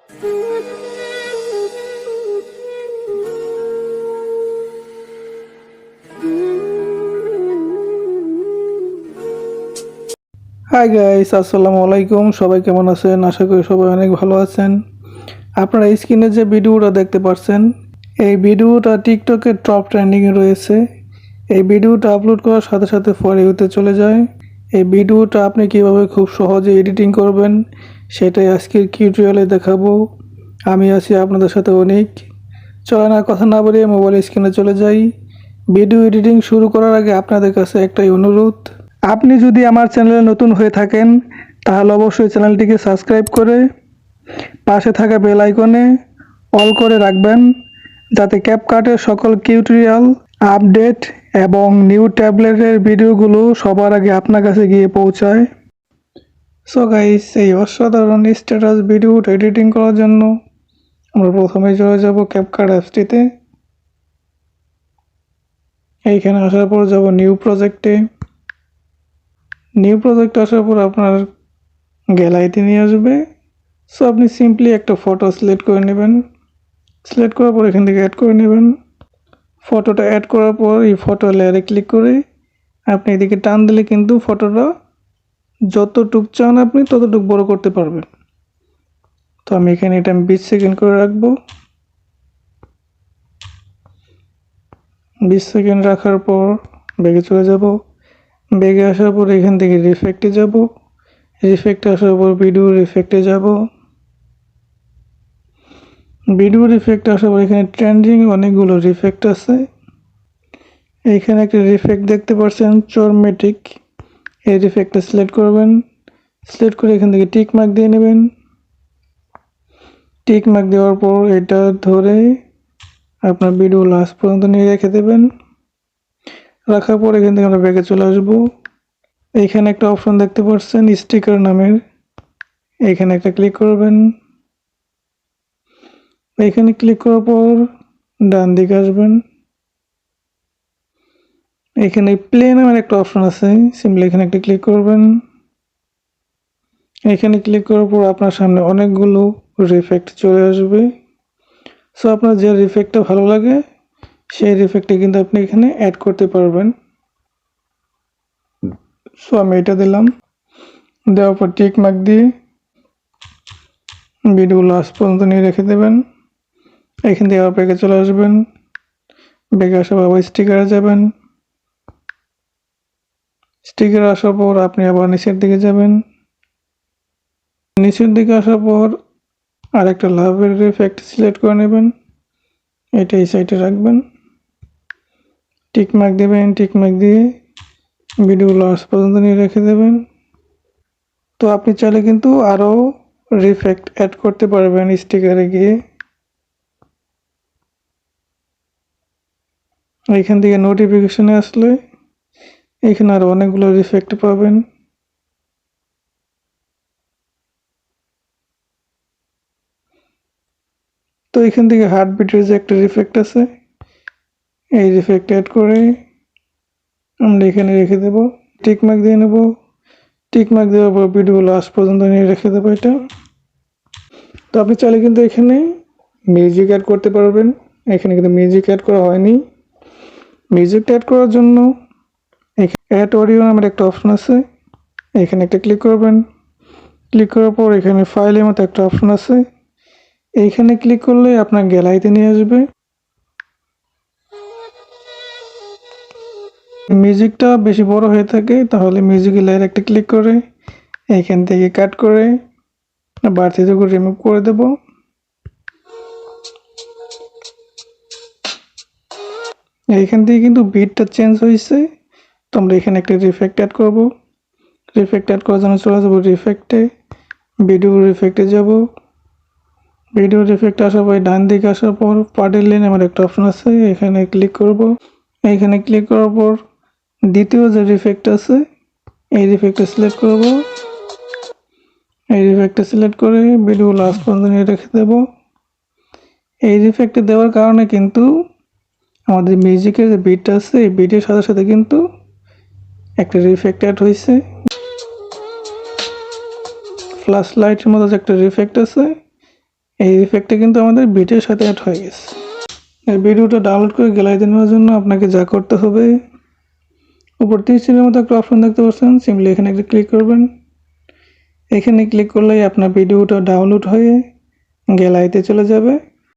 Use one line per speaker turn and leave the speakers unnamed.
Hi guys, আসসালামু আলাইকুম। সবাই কেমন আছেন? আশা করি সবাই অনেক ভালো আছেন। আপনারা স্ক্রিনে যে ভিডিওটা দেখতে পাচ্ছেন, এই ভিডিওটা টিকটকের টপ ট্রেন্ডিংয়ে রয়েছে। এই ভিডিওটা আপলোড করার সাথে সাথে ফর ইউতে চলে যায়। এই ভিডিওটা আপনি কিভাবে খুব সহজে এডিটিং করবেন সেটাই আজকের টিউটোরিয়ালে দেখাবো। আমি আছি আপনাদের সাথে অনিক। চলেন আর কথা না বলে মোবাইল স্ক্রিনে চলে যাই। ভিডিও এডিটিং শুরু করার আগে আপনাদের কাছে একটাই অনুরোধ, আপনি যদি আমার চ্যানেলে নতুন হয়ে থাকেন তাহলে অবশ্যই চ্যানেলটিকে সাবস্ক্রাইব করে পাশে থাকা বেল আইকনে অল করে রাখবেন, যাতে ক্যাপকাটের সকল টিউটোরিয়াল, আপডেট এবং নিউ ট্যাবলেটের ভিডিওগুলো সবার আগে আপনার কাছে গিয়ে পৌঁছায়। সো গাইস, এই অসাধারণ স্ট্যাটাস ভিডিওটা এডিটিং করার জন্য আমরা প্রথমে চলে যাব ক্যাপকাট অ্যাপসটিতে। এইখানে আসার পর যাব নিউ প্রজেক্টে। নিউ প্রজেক্ট আসার পর আপনার গ্যালারিতে নিয়ে আসবে। সো আপনি সিম্পলি একটা ফটো সিলেক্ট করে নেবেন। সিলেক্ট করার পর এখান থেকে অ্যাড করে নেবেন। ফটোটা অ্যাড করার পর এই ফটো লেয়ারে ক্লিক করে আপনি এদিকে টান দিলে কিন্তু ফটোটা যতটুক চান আপনি ততটুক বড় করতে পারবেন। তো আমি এখানে এটা 20 সেকেন্ড করে রাখবো। 20 সেকেন্ড রাখার পর ব্যাগে চলে যাব। ব্যাগে আসার পর এখান থেকে রিফেক্টে যাব। রিফেক্টে আসার পর ভিডিও রিফেক্টে যাব। ভিডিও রিফেক্ট আসার পর এখানে ট্রেন্ডিং অনেকগুলো রিফেক্ট আছে। এইখানে একটা রিফেক্ট দেখতে পাচ্ছেন, চরমেটিক। এই রিফেক্টটা সিলেক্ট করবেন। সিলেক্ট করে এখান থেকে টিক মার্ক দিয়ে নেবেন। টিক মার্ক দেওয়ার পর এটা ধরে আপনার ভিডিও লাস্ট পর্যন্ত নিয়ে রেখে দেবেন। রাখার পর এখান থেকে আমরা ব্যাকে চলে আসবো। এইখানে একটা অপশন দেখতে পাচ্ছেন স্টিকার নামের, এইখানে একটা ক্লিক করবেন। এইখানে ক্লিক করার পর ডান দিকে আসবেন। এখানে প্লে নামের একটা অপশন আছে, সিম্পলি এখানে একটা ক্লিক করবেন। এখানে ক্লিক করার পর আপনার সামনে অনেকগুলো রিফেক্ট চলে আসবে। সো আপনার যে রিফেক্টটা ভালো লাগে সেই রিফেক্টটা কিন্তু আপনি এখানে অ্যাড করতে পারবেন। সো আমি এটা দিলাম। দেওয়ার পর টিক মার্ক দিয়ে ভিডিও লাস্ট পর্যন্ত নিয়ে রেখে দেবেন। এখান থেকে আবার ব্যাকে চলে আসবেন। ব্যাকে আসার আবার স্টিকারে যাবেন। স্টিকার আসার পর আপনি আবার নিচের দিকে যাবেন। নিচের দিকে আসার পর আরেকটা লাভের ইফেক্ট সিলেক্ট করে নেবেন। এটা এই সাইডে রাখবেন। টিক মার্ক দেবেন। টিক মার্ক দিয়ে ভিডিও লাস্ট পর্যন্ত নিয়ে রেখে দেবেন। তো আপনি চাইলে কিন্তু আরও রিফেক্ট অ্যাড করতে পারবেন স্টিকারে গিয়ে। এইখান থেকে নোটিফিকেশনে আসলে এখানে আরও অনেকগুলো রিফেক্ট পাবেন। তো এখান থেকে হার্টবিটের যে একটা রিফেক্ট আছে, এই রিফেক্ট অ্যাড করে আমরা এখানে রেখে দেব। টিক মার্ক দিয়ে নেব। টিক মার্ক দেওয়ার পর ভিডিও লাস্ট পর্যন্ত নিয়ে রেখে দেবো এটা। তো আপনি চাইলে কিন্তু এখানে মিউজিক অ্যাড করতে পারবেন। এখানে কিন্তু মিউজিক অ্যাড করা হয়নি। মিউজিকটা অ্যাড করার জন্য এখানে অ্যাড অডিও নামের একটা অপশন আছে, এখানে একটা ক্লিক করবেন। ক্লিক করার পর এখানে ফাইলের মতো একটা অপশন আছে, এইখানে ক্লিক করলে আপনার গ্যালারিতে নিয়ে আসবে। মিউজিকটা বেশি বড় হয়ে থাকে তাহলে মিউজিকের লেয়ার একটা ক্লিক করে এইখান থেকে কাট করে বাড়তিটুকু রিমুভ করে দেব। এইখান থেকে কিন্তু বিটটা চেঞ্জ হয়েছে। তো আমরা এখানে একটা রিফেক্ট অ্যাড করব। রিফেক্ট অ্যাড করার জন্য চলে যাবো রিফেক্টে। ভিডিও রিফেক্টে যাব। ভিডিও রিফেক্ট আসার পর ডান দিকে আসার পর পার্টের লাইন আমার একটা অপশন আছে, এখানে ক্লিক করব। এইখানে ক্লিক করার পর দ্বিতীয় যে রিফেক্ট আছে এই রিফেক্টটা সিলেক্ট করব। এই রিফেক্টটা সিলেক্ট করে ভিডিও লাস্ট পর্যন্ত নিয়ে রেখে দেব। এই রিফেক্টটা দেওয়ার কারণে কিন্তু আমাদের মিউজিকের যে বিটটা আছে এই বিটের সাথে সাথে কিন্তু একটা রিফেক্ট অ্যাড হয়েছে। ফ্ল্যাশ লাইটের মতো যে একটা রিফেক্ট আছে এই ইফেক্টটা কিন্তু আমাদের বিটের সাথে অ্যাড হয়ে গেছে। এই ভিডিওটা ডাউনলোড করে গ্যালারিতে নেওয়ার জন্য আপনাকে যা করতে হবে, উপর 30 সেকেন্ডের মতো একটা অপশন দেখতে পাচ্ছেন, সিম্পলি এখানে একটা ক্লিক করবেন। এখানে ক্লিক করলেই আপনার ভিডিওটা ডাউনলোড হয়ে গ্যালারিতে চলে যাবে।